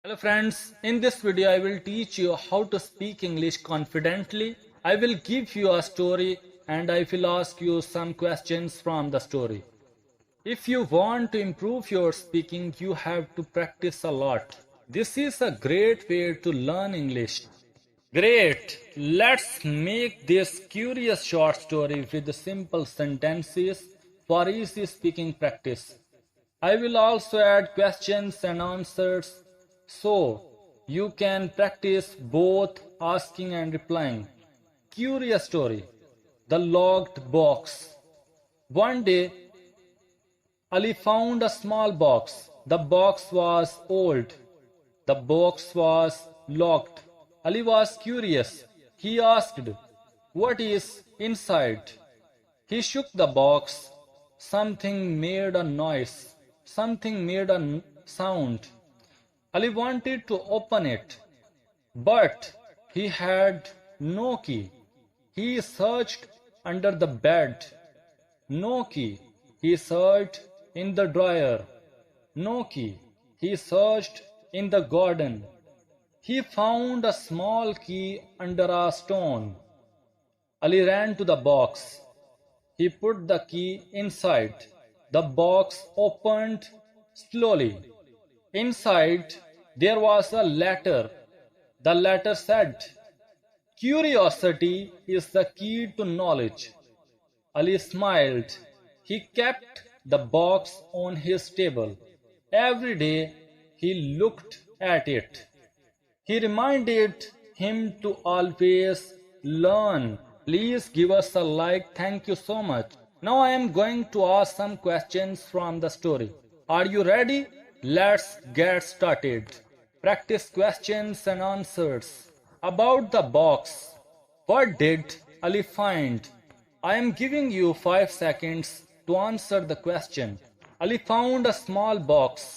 Hello friends, in this video I will teach you how to speak English confidently. I will give you a story and I will ask you some questions from the story. If you want to improve your speaking, you have to practice a lot. This is a great way to learn English. Great! Let's make this curious short story with simple sentences for easy speaking practice. I will also add questions and answers so you can practice both asking and replying. Curious story. The locked box. One day, Ali found a small box. The box was old. The box was locked. Ali was curious. He asked, "What is inside?" He shook the box. Something made a noise. Something made a sound. Ali wanted to open it, but he had no key. He searched under the bed. No key. He searched in the drawer. No key. He searched in the garden. He found a small key under a stone. Ali ran to the box. He put the key inside. The box opened slowly. Inside, there was a letter. The letter said, "Curiosity is the key to knowledge." Ali smiled. He kept the box on his table. Every day, he looked at it. He reminded him to always learn. Please give us a like. Thank you so much. Now I am going to ask some questions from the story. Are you ready? Let's get started. Practice questions and answers. About the box. What did Ali find? I am giving you 5 seconds to answer the question. Ali found a small box.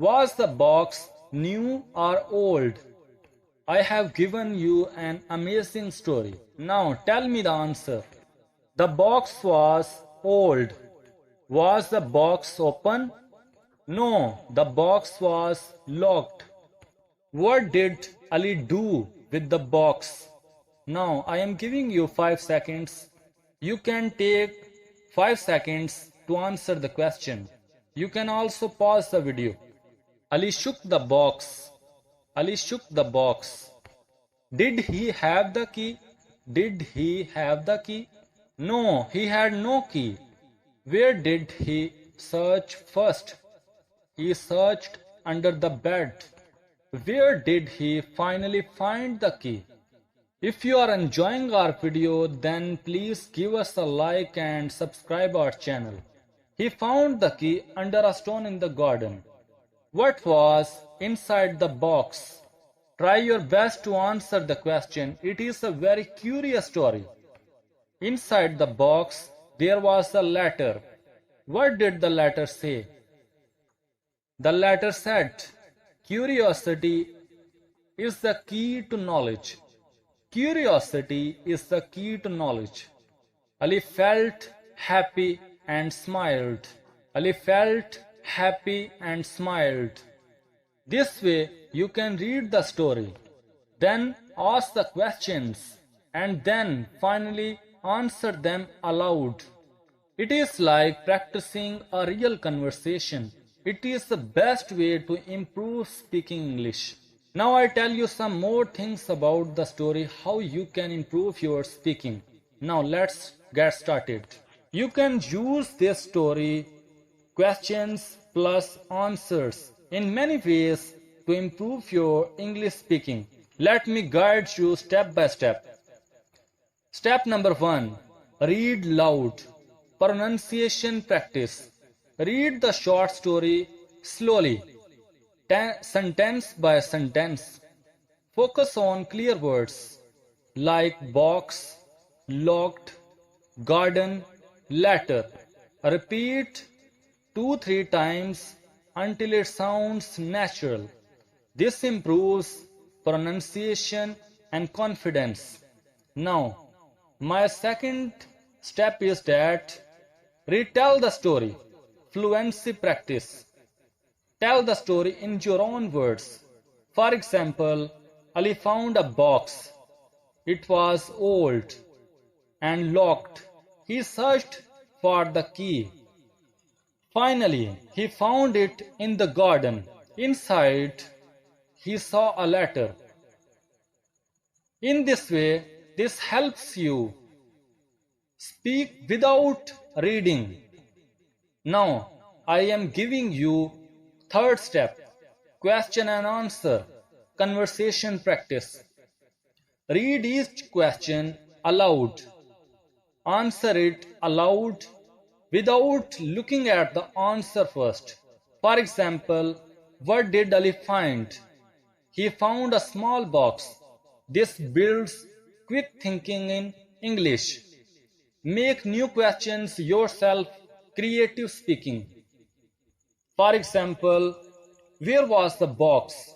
Was the box new or old? I have given you an amazing story. Now tell me the answer. The box was old. Was the box open? No, the box was locked. What did Ali do with the box? Now I am giving you 5 seconds. You can take 5 seconds to answer the question. You can also pause the video. Ali shook the box. Ali shook the box. Did he have the key? Did he have the key? No, he had no key. Where did he search first? He searched under the bed. Where did he finally find the key? If you are enjoying our video, then please give us a like and subscribe our channel. He found the key under a stone in the garden. What was inside the box? Try your best to answer the question. It is a very curious story. Inside the box, there was a letter. What did the letter say? The letter said, "Curiosity is the key to knowledge." Curiosity is the key to knowledge. Ali felt happy and smiled. Ali felt happy and smiled. This way you can read the story, then ask the questions, and then finally answer them aloud. It is like practicing a real conversation. It is the best way to improve speaking English. Now I tell you some more things about the story, how you can improve your speaking. Now let's get started. You can use this story, questions plus answers, in many ways to improve your English speaking. Let me guide you step by step. Step number 1. Read loud. Pronunciation practice. Read the short story slowly, sentence by sentence. Focus on clear words like box, locked, garden, letter. Repeat 2-3 times until it sounds natural. This improves pronunciation and confidence. Now, my second step is that retell the story. Fluency practice. Tell the story in your own words. For example, Ali found a box. It was old and locked. He searched for the key. Finally, he found it in the garden. Inside, he saw a letter. In this way, this helps you speak without reading. Now, I am giving you third step, question and answer, conversation practice. Read each question aloud. Answer it aloud without looking at the answer first. For example, what did Ali find? He found a small box. This builds quick thinking in English. Make new questions yourself, creative speaking. For example, where was the box?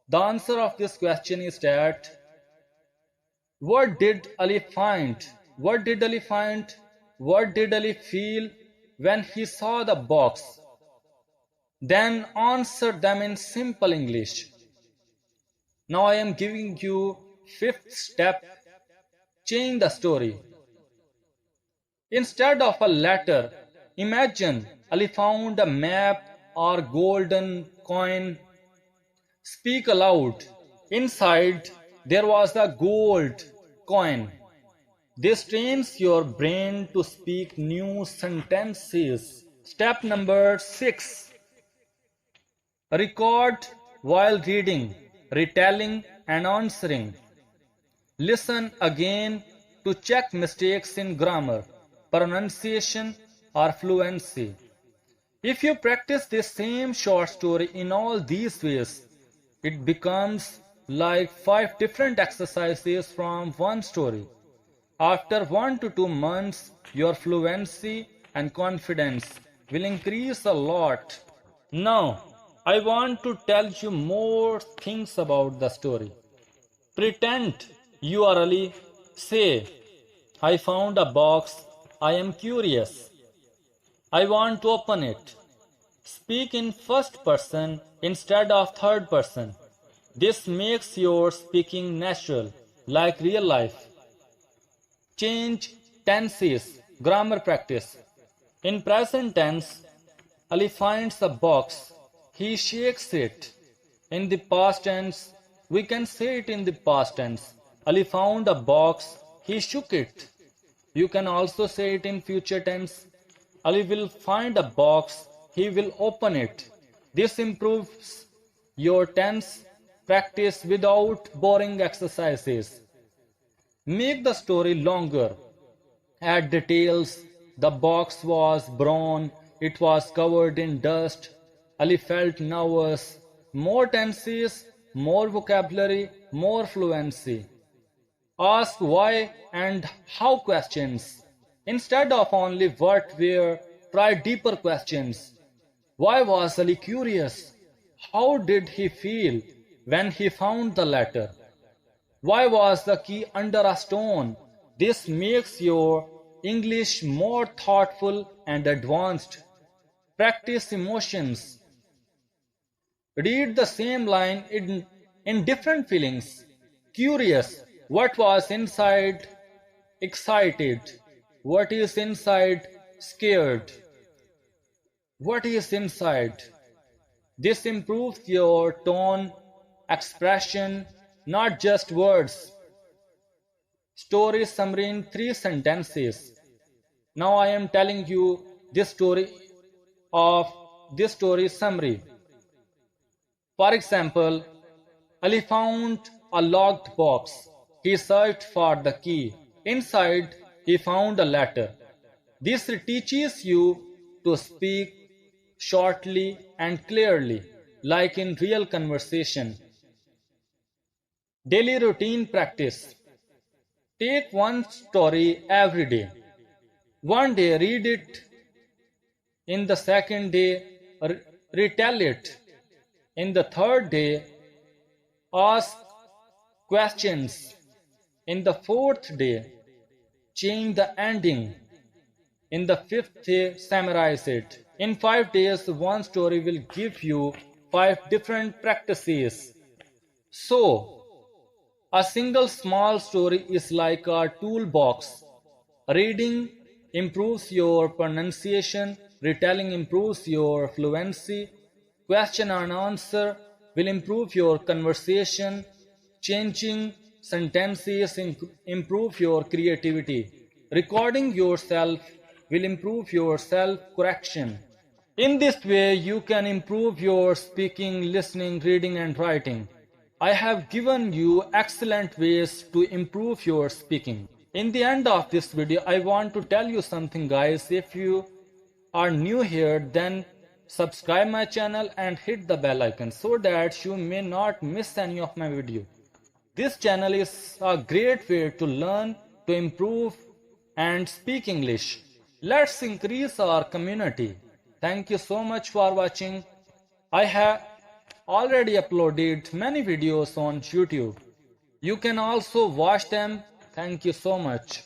The answer of this question is that what did Ali find? What did Ali find? What did Ali feel when he saw the box? Then answer them in simple English. Now I am giving you fifth step, change the story. Instead of a letter, imagine Ali found a map or golden coin. Speak aloud. Inside there was a gold coin. This trains your brain to speak new sentences. Step number 6. Record while reading, retelling and answering. Listen again to check mistakes in grammar, pronunciation or fluency. If you practice this same short story in all these ways, it becomes like 5 different exercises from one story. After 1 to 2 months, your fluency and confidence will increase a lot. Now, I want to tell you more things about the story. Pretend you are Ali. Say, I found a box. I am curious. I want to open it. Speak in first person instead of third person. This makes your speaking natural, like real life. Change tenses, grammar practice. In present tense, Ali finds a box. He shakes it. In the past tense, we can say it in the past tense. Ali found a box. He shook it. You can also say it in future tense. Ali will find a box. He will open it. This improves your tense practice without boring exercises. Make the story longer. Add details. The box was brown. It was covered in dust. Ali felt nervous. More tenses, more vocabulary, more fluency. Ask why and how questions. Instead of only what, where, try deeper questions. Why was Ali curious? How did he feel when he found the letter? Why was the key under a stone? This makes your English more thoughtful and advanced. Practice emotions. Read the same line in different feelings. Curious. What was inside? Excited. What is inside? Scared. What is inside? This improves your tone, expression, not just words. Story summary in 3 sentences. Now I am telling you this story summary. For example, Ali found a locked box. He searched for the key. Inside, he found a letter. This teaches you to speak shortly and clearly, like in real conversation. Daily routine practice. Take one story every day. One day read it. In the second day, retell it. In the third day, ask questions. In the fourth day, change the ending. In the fifth day, summarize it. In 5 days, one story will give you 5 different practices. So, a single small story is like a toolbox. Reading improves your pronunciation, retelling improves your fluency, question and answer will improve your conversation, changing sentences improve your creativity, recording yourself will improve your self correction. In this way, you can improve your speaking, listening, reading, and writing. I have given you excellent ways to improve your speaking. In the end of this video, I want to tell you something, guys. If you are new here, then subscribe my channel and hit the bell icon so that you may not miss any of my video. This channel is a great way to learn, to improve, and speak English. Let's increase our community. Thank you so much for watching. I have already uploaded many videos on YouTube. You can also watch them. Thank you so much.